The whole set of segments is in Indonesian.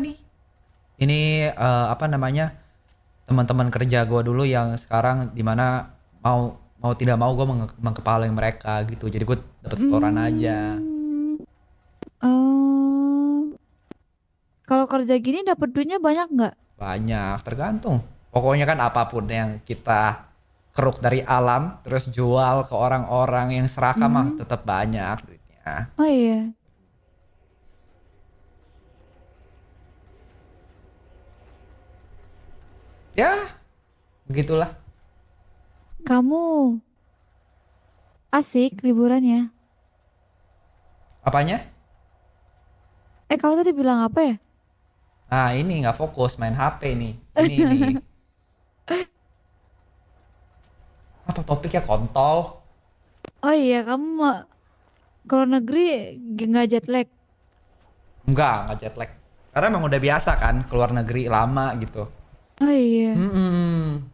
nih. Ini apa namanya? Teman-teman kerja gue dulu yang sekarang dimana mau mau tidak mau gue mengkepalin mereka gitu. Jadi gue dapet setoran aja. Hmm, oh, kalau kerja gini dapat duitnya banyak nggak? Banyak, tergantung. Pokoknya kan apapun yang kita keruk dari alam terus jual ke orang-orang yang serakah mah Hmm, tetap banyak duitnya. oh iya, Ya, begitulah. kamu asik liburannya. Apanya? Kamu tadi bilang apa ya? Nah, ini nggak fokus main HP nih. Ini. Apa topiknya kontol? Oh iya, kamu mau ke luar negeri nggak jet lag? Enggak jet lag. Karena emang udah biasa kan keluar negeri lama gitu. Oh iya. Hmm.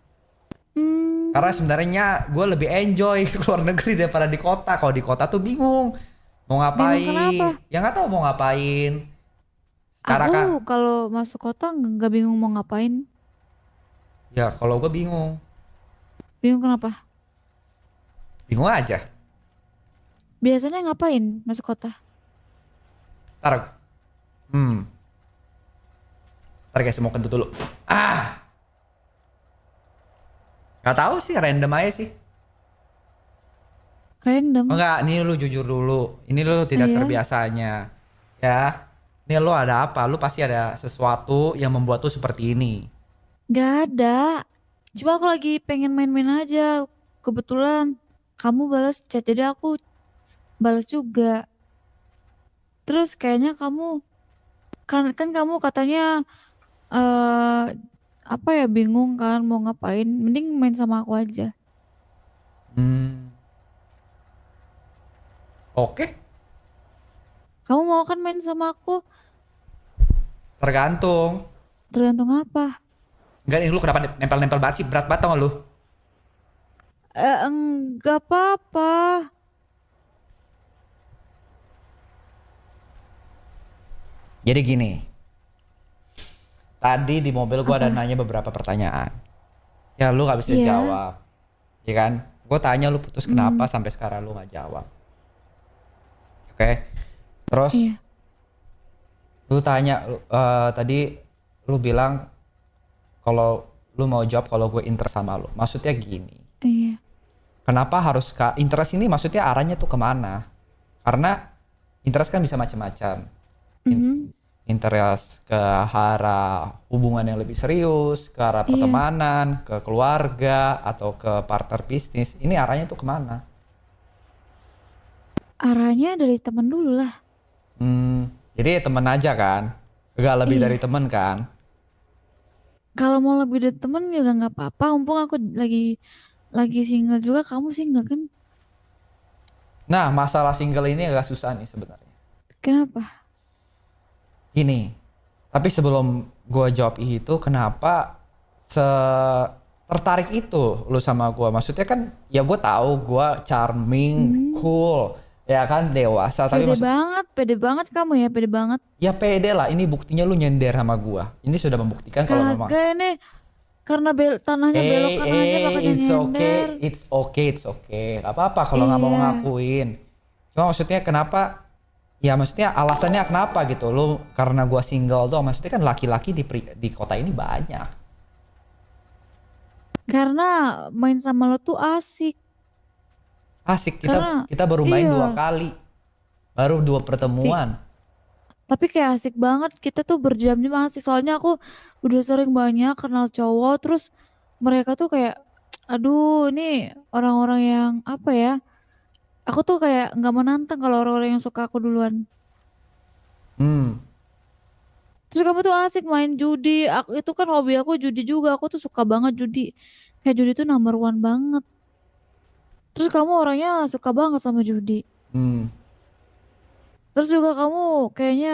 Karena Hmm, sebenarnya gue lebih enjoy keluar negeri daripada di kota. Kalau di kota tuh bingung mau bingung ngapain. kenapa? Ya nggak tahu mau ngapain. Sekarang Aku kan, kalau masuk kota nggak bingung mau ngapain. ya kalau gue bingung, Bingung kenapa? bingung aja. Biasanya ngapain masuk kota? Ntar, hmm, ntar guys mau kentut dulu. Ah, nggak tahu sih, random aja sih. Oh, Random. enggak, ini lu jujur dulu. Ini lu Oh tidak iya, terbiasanya. Ya, ini lu ada apa? Lu pasti ada sesuatu yang membuat lu seperti ini. nggak ada. Cuma aku lagi pengen main-main aja. Kebetulan kamu balas chat, jadi aku balas juga. Terus kayaknya kamu kan kan kamu katanya eh apa ya bingung kan mau ngapain. Mending main sama aku aja. Hmm, oke, Kamu mau kan main sama aku? tergantung. Tergantung apa? Enggak nih, lu kenapa nempel-nempel banget sih? Berat banget tau gak lu? Enggak apa-apa. Jadi gini, tadi di mobil gua ada Apa? nanya beberapa pertanyaan. Ya lu gak bisa Iya. jawab, ya kan? Gue tanya lu putus kenapa Hmm, sampai sekarang lu gak jawab. Oke, terus iya. lu tanya, tadi lu bilang kalau lu mau jawab kalau gue interest sama lu. Maksudnya gini, Iya. kenapa harus interest ini maksudnya arahnya tuh kemana? Karena interest kan bisa macam-macam. In- Mhm. Interest ke arah hubungan yang lebih serius, ke arah Iya. pertemanan, ke keluarga, atau ke partner bisnis. Ini arahnya tuh kemana? Arahnya dari temen dulu lah. Jadi temen aja kan? Gak lebih dari Iya. temen kan? Kalau mau lebih dari temen juga nggak apa-apa. Mumpung aku lagi single juga, kamu single kan? Nah, masalah single ini agak susah nih sebenarnya. Kenapa? Gini, tapi sebelum gue jawab itu, kenapa se tertarik itu lu sama gue? Maksudnya kan, ya gue tahu gue charming, Hmm, cool, ya kan dewasa. Tapi maksud, pede banget kamu ya, pede banget. ya pede lah. Ini buktinya lu nyender sama gue. Ini sudah membuktikan kalau memang, Kagak ini karena tanahnya belok kanan aja makanya it's nyender. okay, it's okay, it's okay. Gak apa-apa kalau nggak mau Iya, ngakuin. Cuma maksudnya kenapa? Ya maksudnya alasannya kenapa gitu? Lu karena gua single tuh, maksudnya kan laki-laki di kota ini banyak. karena main sama lo tuh asik. Asik kita Karena kita baru main dua iya, kali, baru dua tapi pertemuan. tapi kayak asik banget kita tuh berjam-jam asik. Soalnya aku udah sering banyak kenal cowok, terus mereka tuh kayak, aduh, ini orang-orang yang apa ya? Aku tuh kayak nggak menantang kalau orang-orang yang suka aku duluan. Hmm, Terus kamu tuh asik main judi. Aku itu kan hobi aku judi juga. Aku tuh suka banget judi. Kayak judi tuh number one banget. Terus kamu orangnya suka banget sama judi. hmm. Terus juga kamu kayaknya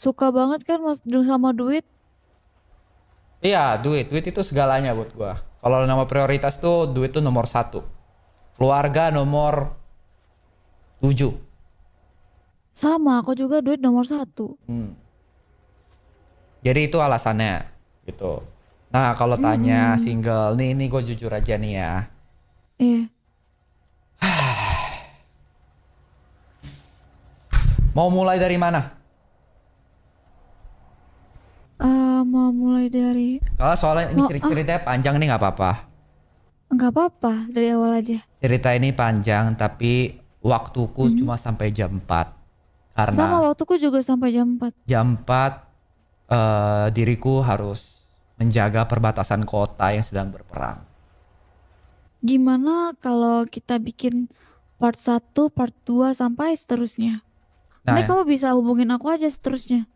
suka banget kan mas sama duit. Iya, duit itu segalanya buat gua. Kalau nama prioritas tuh duit tuh nomor satu. Keluarga nomor 7. Sama aku juga duit nomor satu. Hmm. Jadi itu alasannya gitu. Nah kalau tanya Mm-mm. single, nih gue jujur aja nih ya. Iya. Mau mulai dari mana? Mau mulai dari Kalau soalnya ini mau ceritanya panjang nih nggak apa-apa. nggak apa-apa dari awal aja. Cerita ini panjang tapi waktuku Mhm. cuma sampai jam 4. Sama Karena waktuku juga sampai jam 4. jam 4 diriku harus menjaga perbatasan kota yang sedang berperang. Gimana kalau kita bikin part 1, part 2 sampai seterusnya? Nanti Nah kamu bisa hubungin aku aja seterusnya.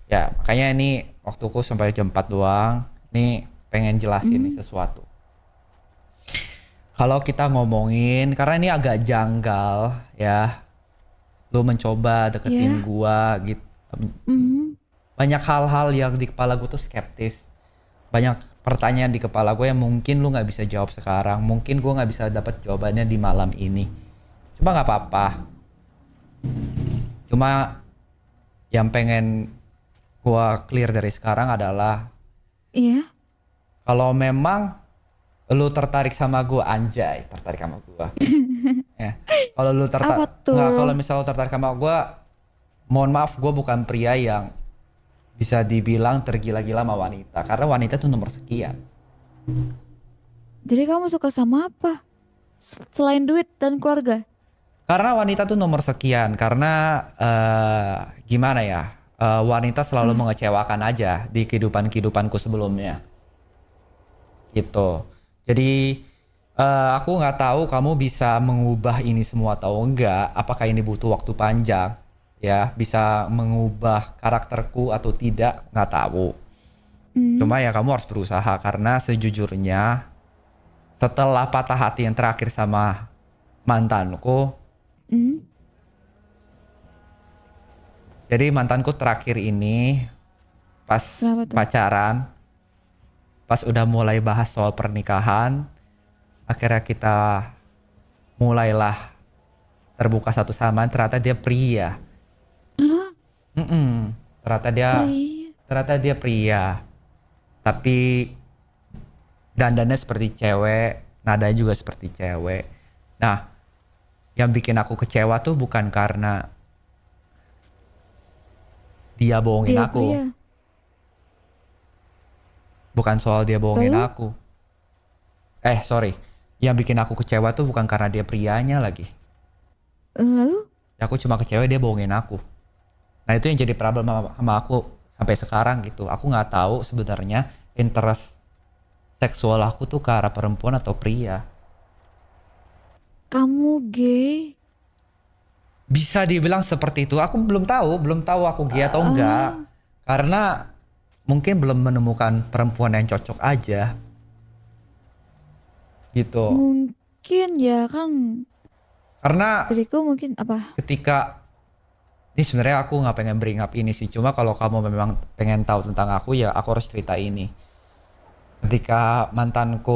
ya makanya ini waktuku sampai jam 4 doang. Nih pengen jelasin nih Mhm. sesuatu. Kalau kita ngomongin, karena ini agak janggal ya, lu mencoba deketin Ya. gua gitu. Mhm. Banyak hal-hal yang di kepala gua tuh skeptis. Banyak pertanyaan di kepala gue yang mungkin lu nggak bisa jawab sekarang. Mungkin gua nggak bisa dapat jawabannya di malam ini. Cuma nggak apa-apa. Cuma yang pengen gua clear dari sekarang adalah Iya. kalau memang lu tertarik sama gua, anjay, tertarik sama gua. Ya. Kalau lu Apa tertarik nggak, kalau tuh? misal lu tertarik sama gua, mohon maaf, gue bukan pria yang bisa dibilang tergila-gila sama wanita. Karena wanita tuh nomor sekian. Jadi kamu suka sama apa? Selain duit dan keluarga? Karena wanita tuh nomor sekian. Karena gimana ya? Wanita selalu Ah. mengecewakan aja di kehidupanku sebelumnya. Gitu. Jadi aku nggak tahu kamu bisa mengubah ini semua atau enggak. Apakah ini butuh waktu panjang? Ya, bisa mengubah karakterku atau tidak? Nggak tahu. Mhm. Cuma ya kamu harus berusaha karena sejujurnya setelah patah hati yang terakhir sama mantanku, Mhm. jadi mantanku terakhir ini pas Kenapa tuh? pacaran, pas udah mulai bahas soal pernikahan, akhirnya kita mulailah terbuka satu sama lain, ternyata dia pria. Hah? Mm-mm. Ternyata dia Pria? ternyata dia pria, tapi dandannya seperti cewek, nadanya juga seperti cewek. Nah, yang bikin aku kecewa tuh bukan karena dia bohongin Dia aku, pria. bukan soal dia bohongin Lalu? aku. Sorry, yang bikin aku kecewa tuh bukan karena dia prianya lagi. Lalu? Aku cuma kecewa dia bohongin aku. Nah itu yang jadi problem sama aku sampai sekarang gitu. Aku nggak tahu sebenarnya interest seksual aku tuh ke arah perempuan atau pria. Kamu gay? Bisa dibilang seperti itu. Aku belum tahu aku gay atau enggak. Ah, Karena mungkin belum menemukan perempuan yang cocok aja gitu. mungkin ya kan Karena diriku mungkin apa? ketika ini sebenarnya aku nggak pengen bring up ini sih. Cuma kalau kamu memang pengen tahu tentang aku ya aku harus cerita ini. Ketika mantanku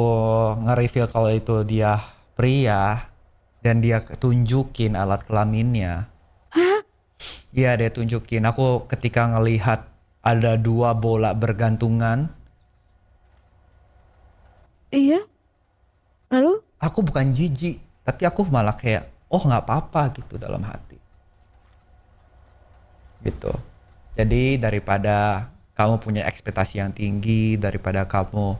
nge-reveal kalau itu dia pria dan dia tunjukin alat kelaminnya. Hah? Iya dia tunjukin. Aku ketika ngelihat ada dua bola bergantungan. Iya? Lalu? Aku bukan jijik. Tapi aku malah kayak oh nggak apa-apa gitu dalam hati. Gitu. Jadi daripada kamu punya ekspektasi yang tinggi. Daripada kamu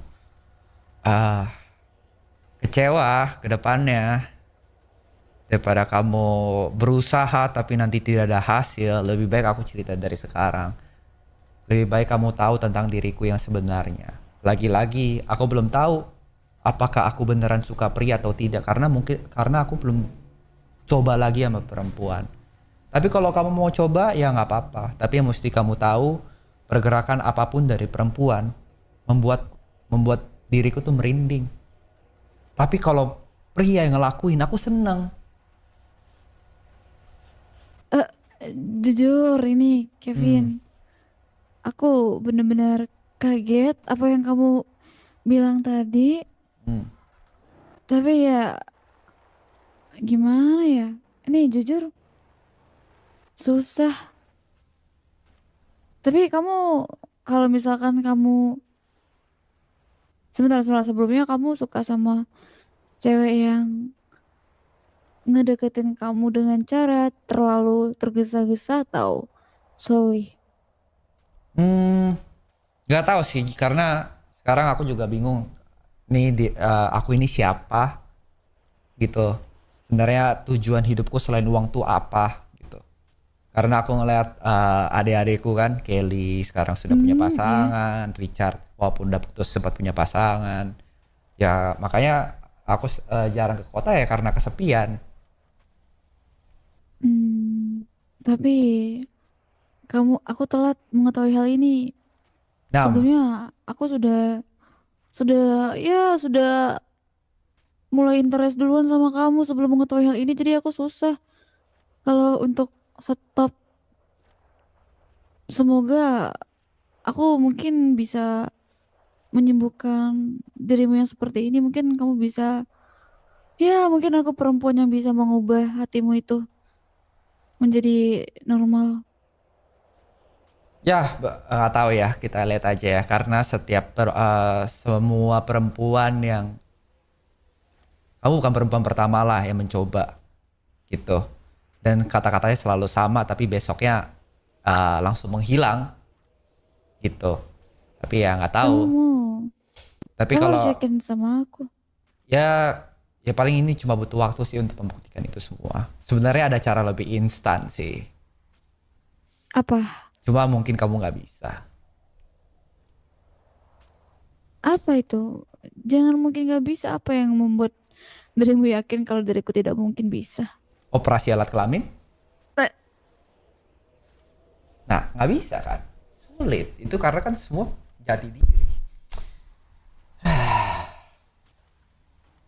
kecewa ke depannya. Daripada kamu berusaha tapi nanti tidak ada hasil, lebih baik aku cerita dari sekarang. Lebih baik kamu tahu tentang diriku yang sebenarnya. Lagi-lagi, aku belum tahu apakah aku beneran suka pria atau tidak karena aku belum coba lagi sama perempuan. Tapi kalau kamu mau coba ya nggak apa-apa. Tapi yang mesti kamu tahu pergerakan apapun dari perempuan membuat membuat diriku tuh merinding. Tapi kalau pria yang ngelakuin aku seneng. Eh, Jujur ini Hmm. Kevin, aku bener-bener kaget apa yang kamu bilang tadi. Hmm. Tapi ya gimana ya? Ini jujur susah. Tapi kamu kalau misalkan kamu sebentar sebelumnya kamu suka sama cewek yang ngedeketin kamu dengan cara terlalu tergesa-gesa atau slowly? Hmm, nggak tahu sih karena sekarang aku juga bingung nih aku ini siapa gitu. Sebenarnya tujuan hidupku selain uang tuh apa gitu. Karena aku ngeliat adik-adikku kan, Kelly sekarang sudah punya Iya. pasangan, Richard walaupun udah putus sempat punya pasangan. Ya makanya aku jarang ke kota ya karena kesepian. Hmm, tapi aku telat mengetahui hal ini. Nah, Sebelumnya aku sudah mulai interest duluan sama kamu sebelum mengetahui hal ini, jadi aku susah kalau untuk stop. Semoga aku mungkin bisa menyembuhkan dirimu yang seperti ini. Mungkin kamu bisa, ya mungkin aku perempuan yang bisa mengubah hatimu itu menjadi normal. ya nggak tahu ya kita lihat aja ya karena semua perempuan yang kamu bukan perempuan pertama lah yang mencoba gitu. Dan kata-katanya selalu sama tapi besoknya langsung menghilang gitu. Tapi ya nggak tahu. Kamu Tapi kamu harus kalau yakin sama aku. ya ya paling ini cuma butuh waktu sih untuk membuktikan itu semua. Sebenarnya ada cara lebih instan sih. Apa? Cuma mungkin kamu nggak bisa. Apa itu? Jangan mungkin gak bisa. Apa yang membuat dirimu yakin kalau diriku tidak mungkin bisa? Operasi alat kelamin? Eh, Nah, nggak bisa kan? Sulit. Itu karena kan semua jati diri.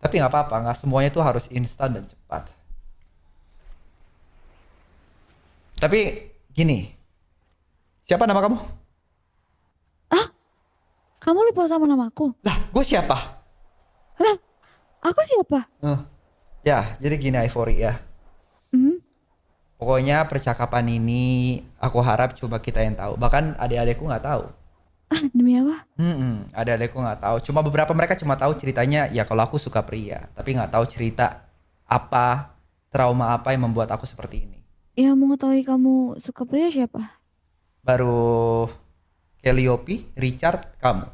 Tapi nggak apa-apa, nggak semuanya itu harus instan dan cepat. Tapi gini, siapa nama kamu? Ah, kamu lupa sama namaku? Lah, gue siapa? Lah, aku siapa? Eh, ya, jadi gini Ivory ya. Hmm? Pokoknya percakapan ini aku harap cuma kita yang tahu. Bahkan adik-adikku nggak tahu. Ah, demi apa? Adik-adikku nggak tahu. Cuma beberapa mereka cuma tahu ceritanya ya kalau aku suka pria, tapi nggak tahu cerita apa, trauma apa yang membuat aku seperti ini. Yang mengetahui kamu suka pria siapa? Baru Kellyopi, Richard, kamu.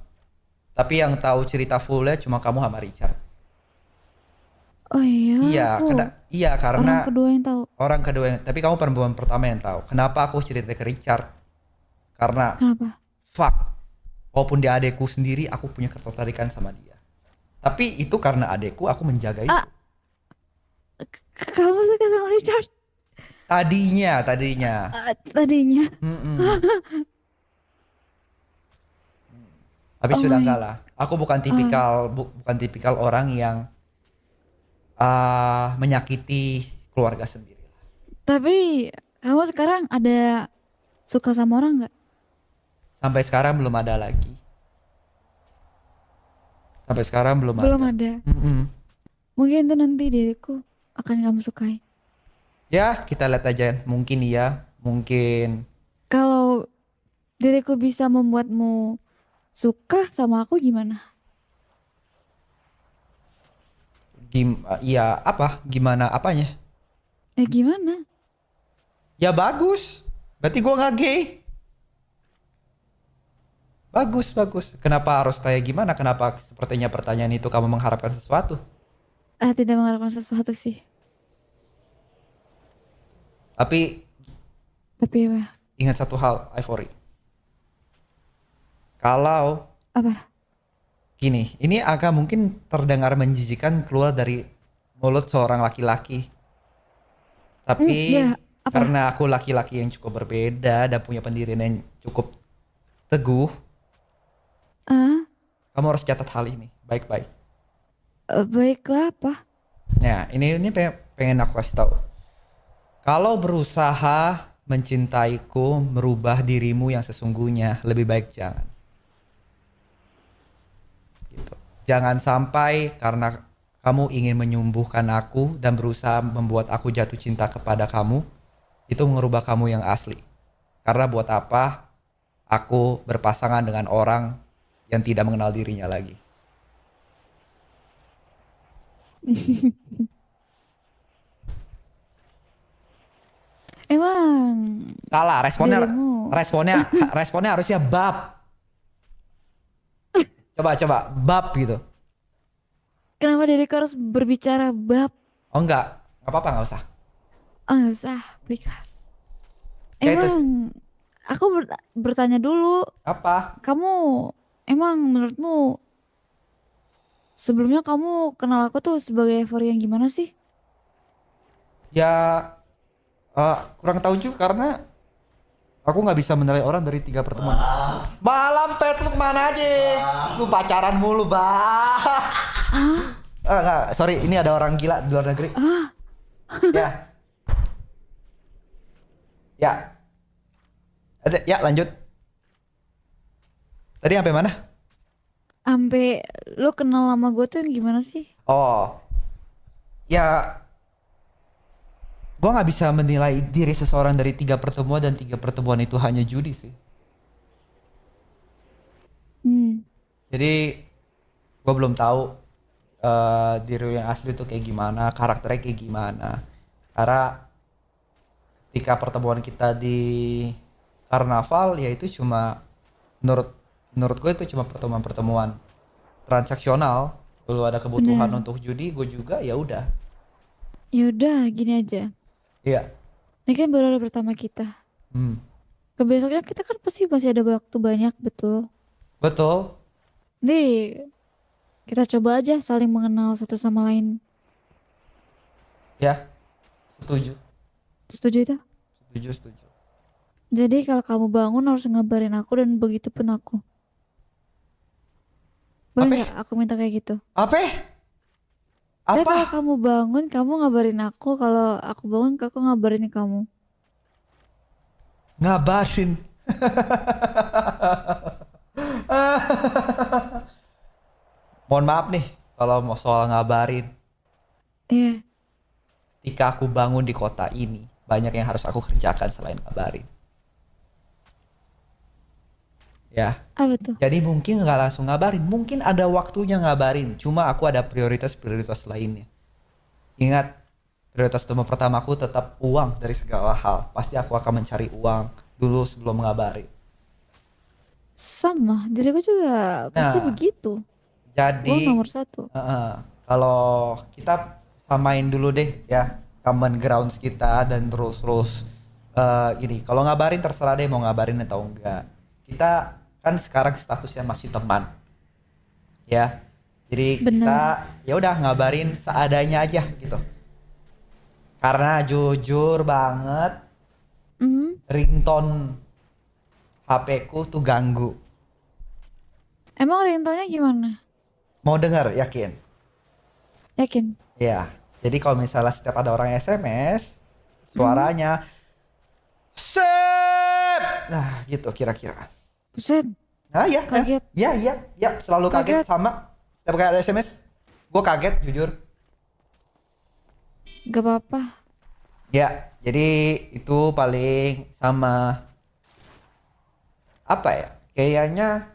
Tapi yang tahu cerita fullnya cuma kamu sama Richard. Oh iya, Iya, aku iya orang karena kedua yang tahu. orang kedua yang, tapi kamu perempuan pertama yang tahu. Kenapa aku cerita ke Richard? Karena Kenapa? fuck, walaupun dia adekku sendiri, aku punya ketertarikan sama dia. Tapi itu karena adekku, aku menjaga itu. Ah, kamu suka sama Richard? Tadinya. Ah, tadinya. Mm-mm. Tapi Oh sudah enggak my. lah. Aku bukan Ah, tipikal orang yang menyakiti keluarga sendiri. tapi kamu sekarang ada suka sama orang nggak? Sampai sekarang belum ada lagi. Sampai sekarang belum Belum ada. ada. Mm-mm. Mungkin itu nanti diriku akan kamu sukai. Ya, kita lihat aja. Mungkin iya, mungkin Kalau diriku bisa membuatmu suka sama aku gimana? iya apa? Gimana apanya? Gimana? Ya bagus. Berarti gua nggak gay. Bagus. Kenapa harus tanya gimana? Kenapa sepertinya pertanyaan itu kamu mengharapkan sesuatu? Tidak mengharapkan sesuatu sih. Tapi Tapi apa? ingat satu hal, Ivory. Kalau Apa? gini, ini agak mungkin terdengar menjijikan keluar dari mulut seorang laki-laki. Tapi Ya, apa? karena aku laki-laki yang cukup berbeda dan punya pendirian yang cukup teguh, Ah, kamu harus catat hal ini baik-baik. baiklah apa? Nah, ini pengen aku kasih tahu. Kalau berusaha mencintaiku, merubah dirimu yang sesungguhnya, lebih baik jangan. Gitu. Jangan sampai karena kamu ingin menyembuhkan aku dan berusaha membuat aku jatuh cinta kepada kamu, itu merubah kamu yang asli. Karena buat apa? aku berpasangan dengan orang yang tidak mengenal dirinya lagi. Emang Salah, responnya dirimu responnya responnya harusnya bab. Coba bab gitu. kenapa diriku harus berbicara bab? Oh enggak apa-apa, nggak usah. Oh nggak usah, baiklah. Ya itu Emang aku bertanya dulu, apa? kamu emang menurutmu sebelumnya kamu kenal aku tuh sebagai Euphoria yang gimana sih? Ya kurang tahu juga karena aku nggak bisa menilai orang dari 3 pertemuan. Malam pet lu kemana aja? Lu pacaran mulu bah. Enggak, sorry ini ada orang gila di luar negeri. Ah, Ya, ya, ya lanjut. Tadi sampai mana? sampai lu kenal sama gue tuh yang gimana sih? Oh, ya, gua nggak bisa menilai diri seseorang dari 3 pertemuan dan 3 pertemuan itu hanya judi sih. Hmm, Jadi gua belum tahu diri yang asli itu kayak gimana, karakternya kayak gimana. Karena ketika pertemuan kita di karnaval ya itu cuma menurut menurut gue itu cuma pertemuan-pertemuan transaksional. Kalau ada kebutuhan bener. untuk judi, gue juga ya udah. Yaudah, gini aja. Iya. Ini kan baru hari pertama kita. Hmm. Kebesoknya kita kan pasti masih ada waktu banyak, betul. Betul. Nih, kita coba aja saling mengenal satu sama lain. Ya, setuju. Setuju itu? Setuju. Jadi kalau kamu bangun harus ngabarin aku dan begitu pun aku. Boleh Apa? nggak aku minta kayak gitu? Apa? Jadi Apa? kalau kamu bangun, kamu ngabarin aku. Kalau aku bangun, aku ngabarin kamu. Ngabarin. Mohon maaf nih kalau mau soal ngabarin. Iya, Ketika aku bangun di kota ini, banyak yang harus aku kerjakan selain ngabarin. Ya, apa tuh? jadi mungkin nggak langsung ngabarin, mungkin ada waktunya ngabarin. Cuma aku ada prioritas-prioritas lainnya. Ingat, prioritas nomor pertamaku tetap uang dari segala hal. Pasti aku akan mencari uang dulu sebelum ngabarin. Sama, diriku juga pasti Nah, begitu. Uang jadi nomor satu. kalau kita samain dulu deh ya common grounds kita dan terus ini. Kalau ngabarin terserah deh mau ngabarin atau enggak. Kita kan sekarang statusnya masih teman, ya. Jadi kita Bener. ya udah ngabarin seadanya aja gitu. Karena jujur banget Mhm. ringtone HP ku tuh ganggu. Emang ringtone-nya gimana? Mau dengar yakin? Yakin? Ya. Jadi kalau misalnya setiap ada orang SMS, Mhm. suaranya Sep. Nah, gitu kira-kira. Buset, Nah, ya, kaget. selalu kaget Kaget. sama setiap kali ada SMS. Gue kaget jujur. Gak apa-apa. Ya, jadi itu paling sama apa ya? Kayaknya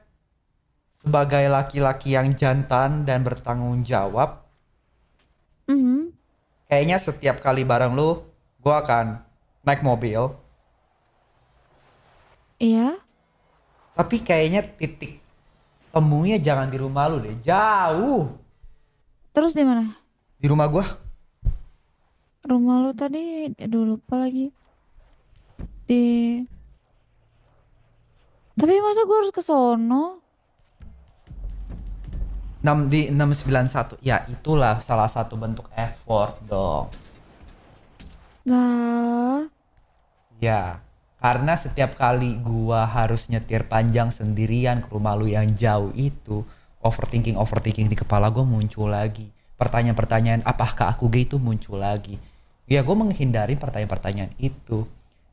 sebagai laki-laki yang jantan dan bertanggung jawab, Mhm. kayaknya setiap kali bareng lu, gue akan naik mobil. Iya. Tapi kayaknya titik temunya jangan di rumah lu deh, jauh. Terus di mana? Di rumah gue. Rumah lu tadi, aduh lupa lagi. Di... Tapi masa gue harus ke sono? 691. Ya, itulah salah satu bentuk effort dong. Lah, Ya, karena setiap kali gua harus nyetir panjang sendirian ke rumah lu yang jauh itu, overthinking di kepala gua muncul lagi. Pertanyaan-pertanyaan apakah aku gay itu muncul lagi. Ya, gua menghindari pertanyaan-pertanyaan itu.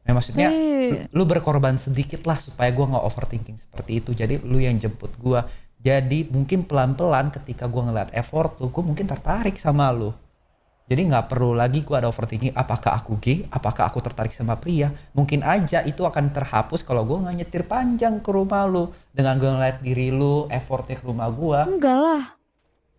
Nah, maksudnya tapi lu berkorban sedikit lah supaya gua nggak overthinking seperti itu. Jadi lu yang jemput gua. Jadi mungkin pelan-pelan ketika gua ngeliat effort lu, gua mungkin tertarik sama lu. Jadi nggak perlu lagi gue ada overthinking apakah aku gay, apakah aku tertarik sama pria. Mungkin aja itu akan terhapus kalau gue nggak nyetir panjang ke rumah lu. Dengan gue ngeliat diri lu, effortnya ke rumah gue. Enggak lah.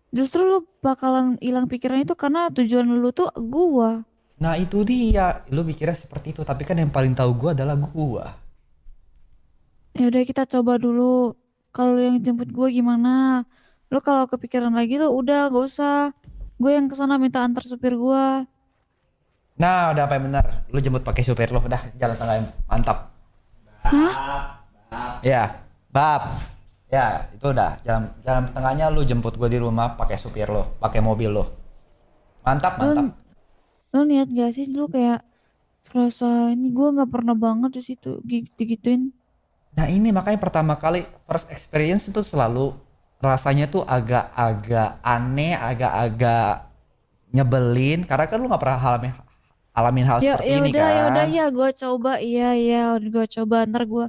Justru lu bakalan hilang pikiran itu karena tujuan lu tuh gua. Nah itu dia, lu mikirnya seperti itu. Tapi kan yang paling tahu gue adalah gue. Ya udah kita coba dulu. Kalau yang jemput gua gimana? Lu kalau kepikiran lagi tuh udah gak usah. Gue yang kesana minta antar supir gua. Nah udah apa yang benar. Lu jemput pakai supir lu, udah jalan tengah yang mantap. Hah? Ya, bab. Ya, itu udah. Jalan tengahnya lu jemput gue di rumah pakai supir lu, pakai mobil lu. Mantap, mantap. Lu niat gak sih lu kayak serasa ini gue nggak pernah banget di situ digituin. Nah ini makanya pertama kali first experience itu selalu rasanya tuh agak-agak aneh, agak-agak nyebelin. Karena kan lu nggak pernah alamin hal Ya seperti ya ini udah ya udah kan. ya gue coba iya gue coba ntar gue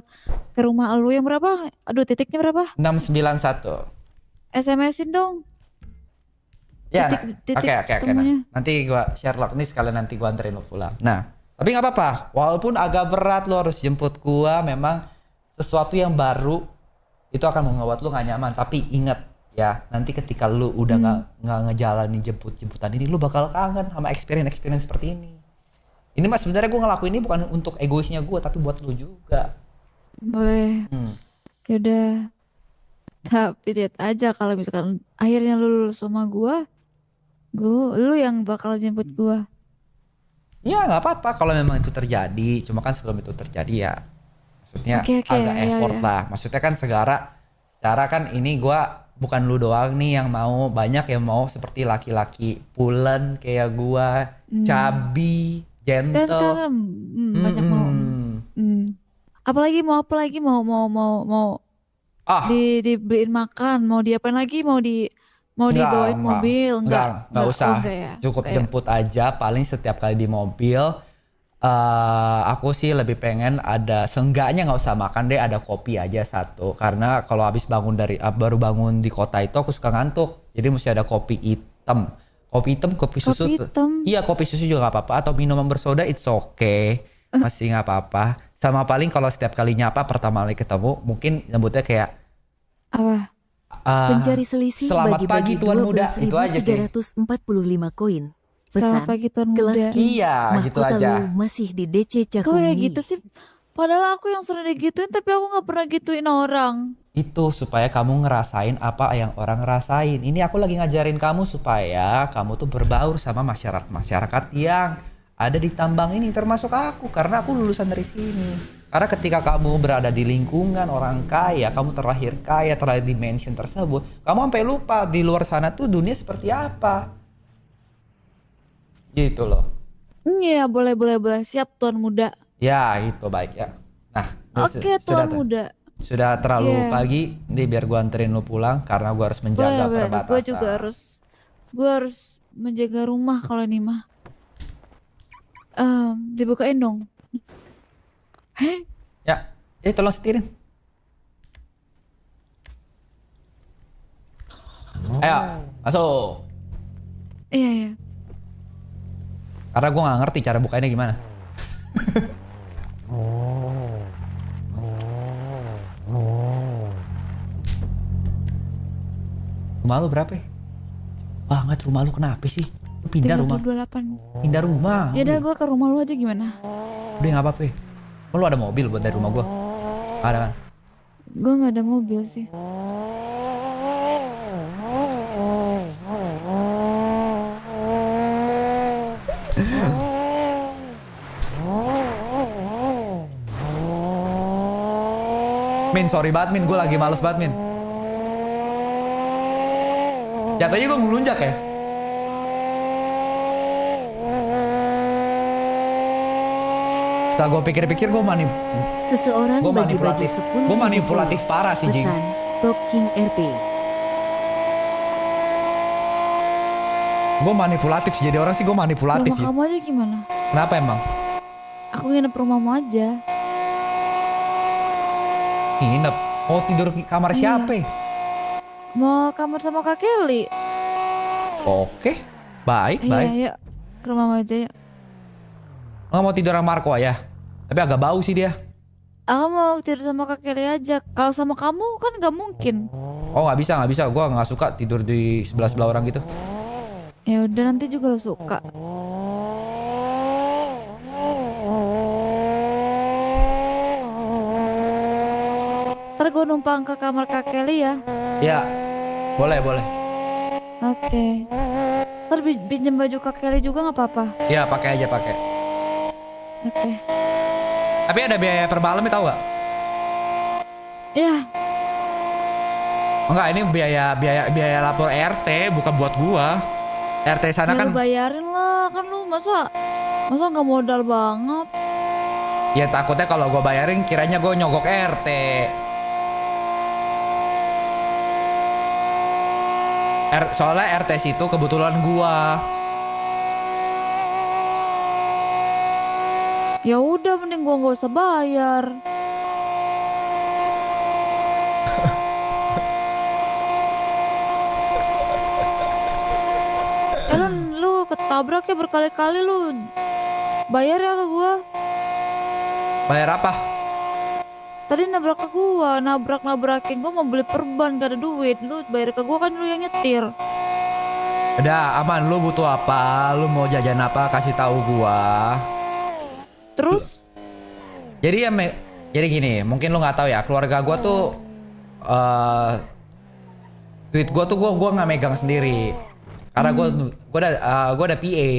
ke rumah lu yang berapa? Aduh titiknya berapa? 691. SMS-in dong Ya, titik oke. Nah. temunya. Nanti gua share log nih sekalian nanti gua anterin lu pulang. Nah, tapi nggak apa-apa. Walaupun agak berat lu harus jemput gua, memang sesuatu yang baru itu akan membuat lu nggak nyaman. Tapi ingat ya, nanti ketika lu udah nggak ngejalanin jemput-jemputan ini, lu bakal kangen sama experience seperti ini. Ini mas sebenarnya gua ngelakuin ini bukan untuk egoisnya gua, tapi buat lu juga. Boleh. Ya udah. Tapi lihat aja kalau misalkan akhirnya lu lulus sama lu yang bakal jemput gua. Ya nggak apa-apa kalau memang itu terjadi. Cuma kan sebelum itu terjadi ya, maksudnya Oke, agak ya, effort ya. lah. Maksudnya kan secara kan ini gua bukan lu doang nih yang mau, banyak yang mau seperti laki-laki pulen kayak gua, chubby, gentle. Sekarang banyak mau. Apalagi mau Ah, dibeliin makan, mau diapain lagi, mau dibawain mobil, nggak enggak, usah. enggak ya. Cukup Enggak ya. jemput aja. Paling setiap kali di mobil, aku sih lebih pengen ada, seenggaknya nggak usah makan deh, ada kopi aja satu. Karena kalau habis bangun baru bangun di kota itu aku suka ngantuk. Jadi mesti ada kopi hitam. Kopi susu. Kopi hitam. Iya, kopi susu juga nggak apa-apa. Atau minuman bersoda, it's okay. Masih nggak apa-apa. Sama paling kalau setiap kali nyapa pertama kali ketemu, mungkin nyebutnya kayak Apa? Pencari selisih selamat pagi bagi-bagi Tuan Muda, itu aja sih. 12.345 koin. Selamat Pesan, pagi Tuan kelas Muda. King, Iya, gitu mahkota aja. lu masih di DC Kok Cakung ya ini. gitu sih? Padahal aku yang sering digituin tapi aku nggak pernah gituin orang. Itu supaya kamu ngerasain apa yang orang ngerasain. Ini aku lagi ngajarin kamu supaya kamu tuh berbaur sama masyarakat yang ada di tambang ini, termasuk aku, karena aku lulusan dari sini. Karena ketika kamu berada di lingkungan orang kaya, kamu terlahir kaya, terlahir di mansion tersebut, kamu sampai lupa di luar sana tuh dunia seperti apa. Gitu loh. Iya, boleh. Siap Tuan Muda. Ya, itu baik ya. Nah, Oke, Tuan Muda. sudah terlalu Iya. pagi, nih biar gua anterin lu pulang karena gua harus menjaga Boleh. perbatasan. Gue harus menjaga rumah kalau ini mah. Dibukain dong. Heh, Ya, tolong setirin. Ayo, masuk. iya. Karena gue nggak ngerti cara bukanya gimana. Rumah lu berapa? Banget rumah lu kenapa sih? Lu pindah rumah. 328. Pindah rumah. Ya udah gue ke rumah lu aja gimana? Udah nggak apa-apa. Lu ada mobil buat dari rumah gue? Ada kan? Gue nggak ada mobil sih. Min, sorry banget Min, gue lagi males banget Min. Jatuhnya gue ngelunjak ya. Setelah gue pikir-pikir gue Seseorang Gua bagi-bagi manipulatif. 10.000 Gua manipulatif koin. parah sih, Jing. Pesan, Top King RP. Gue manipulatif sih, jadi orang sih gue manipulatif Rumah sih. kamu aja gimana? Kenapa emang? Aku nginep rumahmu aja. Nginep. Mau tidur di kamar Iya. siapa? Mau kamar sama Kak Kelly. Oke, baik. Iya, yuk. ke rumah Mama aja yuk. Lo nggak mau tidur sama Marco ya? Tapi agak bau sih dia. Aku mau tidur sama Kak Kelly aja. Kalau sama kamu kan nggak mungkin. Oh nggak bisa. Gue nggak suka tidur di sebelah orang gitu. Ya udah nanti juga lo suka. Ntar gue numpang ke kamar Kak Kelly ya. Ya, boleh. Oke. Ntar pinjem baju Kak Kelly juga nggak apa-apa. Ya pakai aja. Oke. Tapi ada biaya per malam tau gak? Ya, Enggak, ini biaya lapor RT bukan buat gua. RT sana ya kan lu bayarin lah. Kan lu masa nggak modal banget. ya takutnya kalau gua bayarin kiranya gua nyogok RT. Soalnya RT situ kebetulan gua. Ya udah mending gua nggak usah bayar. Lu ketabrak ya berkali-kali lu. Bayar ya ke gua. Bayar apa? Tadi nabrak ke gua, nabrakin gua mau beli perban gak ada duit. Lu bayar ke gua kan lu yang nyetir. Udah aman, lu butuh apa? Lu mau jajan apa? Kasih tahu gua. Terus Jadi gini, mungkin lu nggak tahu ya, keluarga gua tuh duit gua tuh gua nggak megang sendiri. Karena gua ada PA.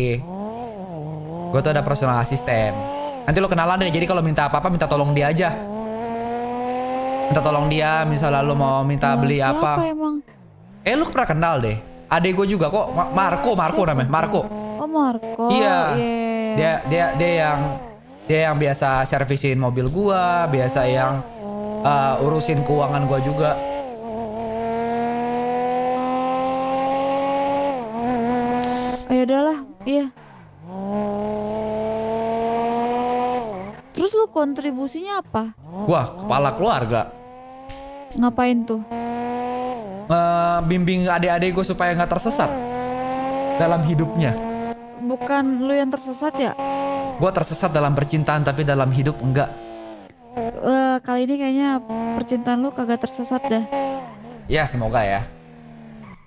Gua tuh ada personal assistant. Nanti lu kenalan deh. Jadi kalau minta apa-apa minta tolong dia aja. Minta tolong dia, misalnya lu mau minta beli siapa apa. emang? Lu pernah kenal deh. Adek gua juga kok, Marco namanya, Marco. Oh Marco. Iya. Iya. Dia yang biasa servisin mobil gua, biasa yang urusin keuangan gua juga. Ya udahlah, iya. Terus lu kontribusinya apa? Gua kepala keluarga. Ngapain tuh? Bimbing adik-adik gue supaya nggak tersesat dalam hidupnya. Bukan lu yang tersesat ya? Gue tersesat dalam percintaan tapi dalam hidup enggak. Kali ini kayaknya percintaan lu kagak tersesat dah. Ya semoga ya.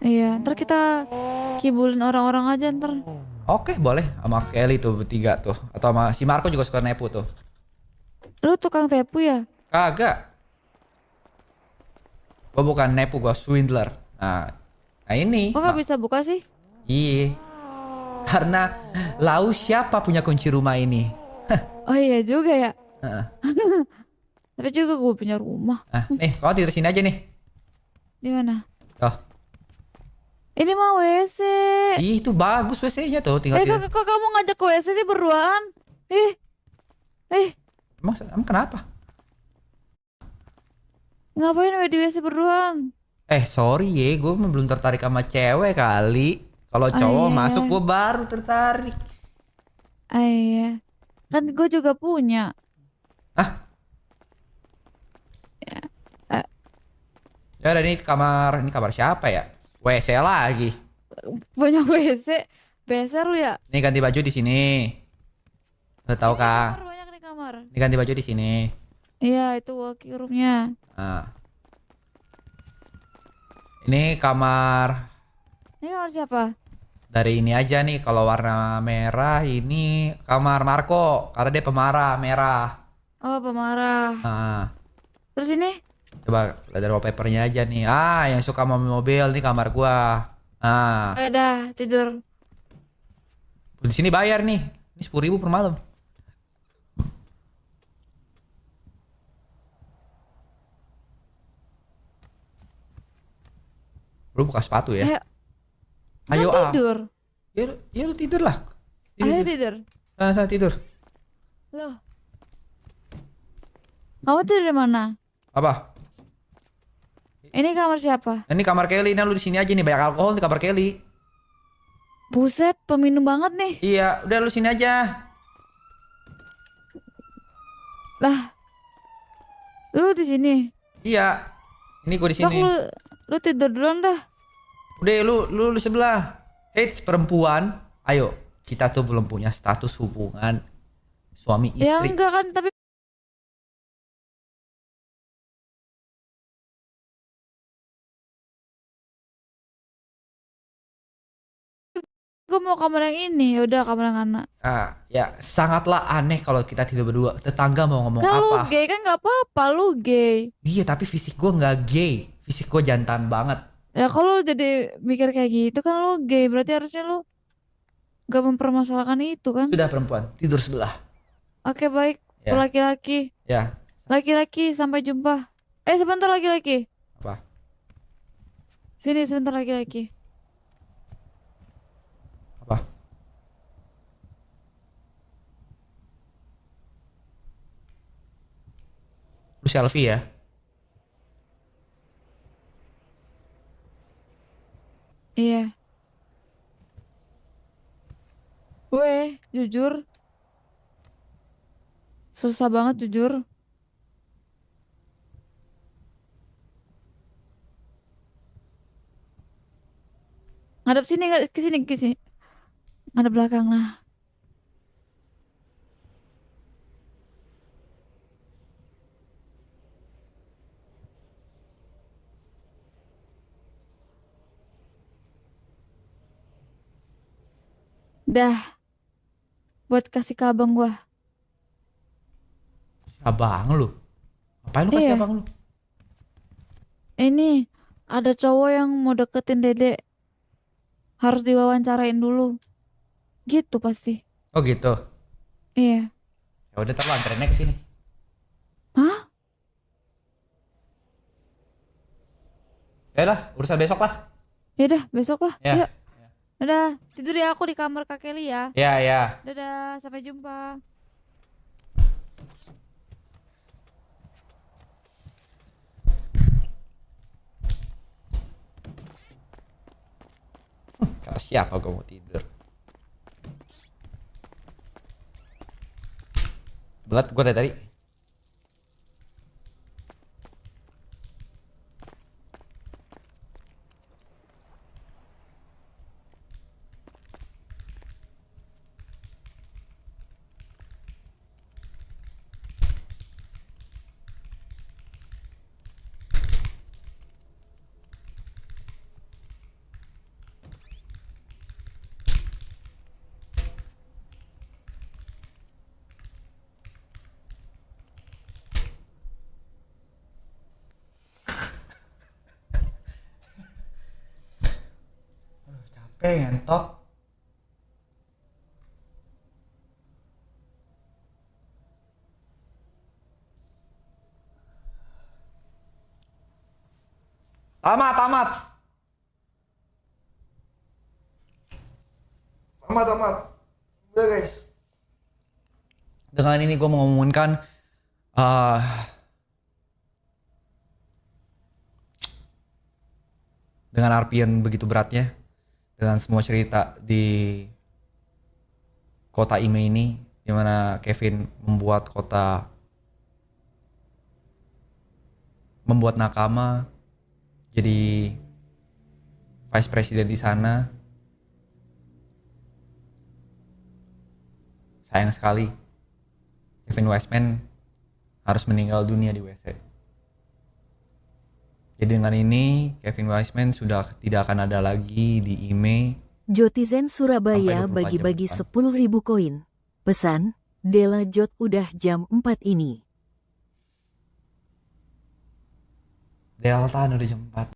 Iya, ntar kita kibulin orang-orang aja ntar. Oke boleh, sama Kelly tuh bertiga tuh. Atau sama si Marco juga suka nepu tuh. Lu tukang tepu ya? Kagak. Gue bukan nepu, gue swindler. Nah ini. Kok gak bisa buka sih? Iya. Karena lau siapa punya kunci rumah ini? Oh iya juga ya. Heeh. Tapi juga gue punya rumah. Nah, nih kau tidur sini aja nih. Di mana? Oh, Ini mah WC. ih itu bagus WC-nya tuh, tinggal tidur. Kok kamu ngajak ke WC sih berduaan? Emang kenapa? Ngapain di WC berduaan? Sorry ya, gue belum tertarik sama cewek kali. Kalau cowok iya. masuk gue baru tertarik. Iya. Kan gue juga punya. Ya udah ini kamar siapa ya? WC lagi. Punya WC. Beser lu ya? Nih ganti baju di sini. Lo tau kah? Kamar banyak nih kamar. Ini ganti baju di sini. Iya itu walking roomnya. Nah. Ini kamar Ini kamar siapa? dari ini aja nih. Kalau warna merah ini kamar Marco karena dia pemarah merah. Oh pemarah. Nah, Terus ini? coba lihat dari wallpapernya aja nih. Yang suka mobil nih kamar gua. Udah tidur. Di sini bayar nih. Ini 10.000 per malam. Lu buka sepatu ya? Ayo Kan tidur. Ya lu tidur lah. Ayo tidur. Sana tidur. Loh. Kamu tidur di mana? Apa? Ini kamar siapa? Ini kamar Kelly. Nah lu di sini aja nih, banyak alkohol di kamar Kelly. Buset, peminum banget nih. Iya, udah lu sini aja. Lah. Lu di sini. Iya. Ini gua di Sok sini. lu tidur duluan dah. Udah lu sebelah. Hei perempuan, ayo kita tuh belum punya status hubungan suami Ya istri. enggak kan, tapi gue mau kamar yang ini. Ya udah, kamar yang anak. Ya sangatlah aneh kalau kita tidur berdua. Tetangga mau ngomong Kan lu apa? gay kan nggak apa-apa, lu gay. Iya, tapi fisik gue nggak gay. Fisik gue jantan banget. Ya kalau jadi mikir kayak gitu kan lu gay, berarti harusnya lu gak mempermasalahkan itu kan. Sudah perempuan, tidur sebelah. Oke baik, Ya. laki-laki. Ya, Laki-laki, sampai jumpa. Sebentar laki-laki. apa? Sini sebentar laki-laki. Apa? Lu selfie ya? Iya. Weh, jujur. Susah banget jujur. Ngadep sini, ke sini, ke sini. Ngadep belakang nah. Dah, buat kasih ke abang gua. Abang lu. Ngapain lu kasih Iya. abang lu? Ini ada cowok yang mau deketin Dede. Harus diwawancarain dulu. Gitu pasti. Oh gitu. Iya. Ya udah, ntar lu anterin ke sini. Hah? Ya lah, urusan besok lah. Yaudah, besok lah. Ya. Yuk. Dadah. Tidur ya, aku di kamar Kak Kelly ya. Ya, ya. Dadah, sampai jumpa. Kata siapa gue mau tidur? Belat gue dari tadi. Capek ngentot. Tamat, tamat. Tamat, tamat. Udah guys. Dengan ini gue mau ngomongkan dengan arpian begitu beratnya, dengan semua cerita di kota Ime ini, dimana Kevin membuat Nakama jadi vice president di sana. Sayang sekali, Kevin Weisman harus meninggal dunia di WC. Jadi dengan ini Kevin Weisman sudah tidak akan ada lagi di IME. Jotizen Sampai 24 Surabaya jam bagi-bagi depan. 10.000 koin. Pesan, Dela Jot udah jam 4 ini. Delta udah jam 4.